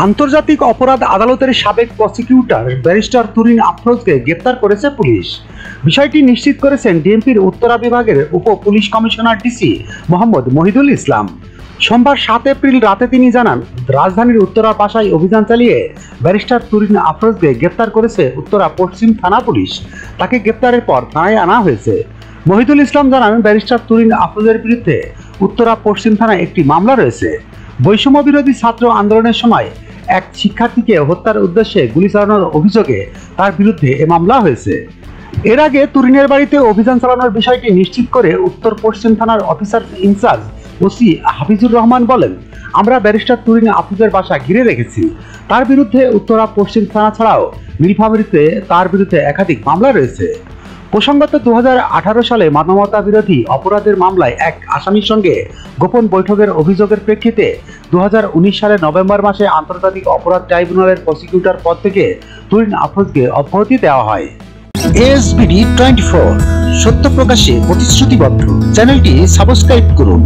আন্তর্জাতিক অপরাধ আদালতের সাবেক প্রসিকিউটর ব্যারিস্টার তুরিন আফরোজকে গ্রেপ্তার করেছে পুলিশ। বিষয়টি নিশ্চিত করেছেন ডিএমপির উত্তরা বিভাগের উপ police commissioner DC Mohammad Mohidul Islam. সোমবার 7 এপ্রিল রাতে তিনি জানান, রাজধানীর উত্তরা বাসায় অভিযান চালিয়ে ব্যারিস্টার তুরিন আফরোজকে গ্রেপ্তার করেছে উত্তরা পশ্চিম থানা পুলিশ। তাকে গ্রেপ্তারের পর থানায় আনা হয়েছে। মহিদুল ইসলাম জানান, ব্যারিস্টার তুরিন আফরোজের বিরুদ্ধে উত্তরা পশ্চিম থানায় একটি মামলা রয়েছে। বৈষম্য বিরোধী ছাত্র আন্দোলনের সময় এক শিক্ষার্থীকে হত্যার উদ্দেশ্যে গুলি চালানোর অভিযোগে তার বিরুদ্ধে এ মামলা হয়েছে। এর আগে তুরিনের বাড়িতে অভিযান চালানোর বিষয়টি নিশ্চিত করে উত্তর পশ্চিম থানার officer in charge OC Hafizur Rahman বলেন, আমরা ব্যারিস্টার তুরিন আফরোজের বাসা ঘিরে রেখেছি। তার বিরুদ্ধে উত্তরা পশ্চিম থানা ছাড়াও নীলফামারীতে তার বিরুদ্ধে একাধিক মামলা রয়েছে। প্রসঙ্গত 2018 সালে মানবতা বিরোধী অপরাধের মামলায় এক আসামির সঙ্গে গোপন বৈঠকের অভিযোগের প্রেক্ষিতে 2019 সালের নভেম্বর মাসে আন্তর্জাতিক অপরাধ ট্রাইব্যুনালের প্রসিকিউটর পদ থেকে তুরিন আফরোজকে অব্যাহতি দেওয়া হয়। এসবিডি 24 সত্য প্রকাশে প্রতিশ্রুতিবদ্ধ। চ্যানেলটি সাবস্ক্রাইব করুন।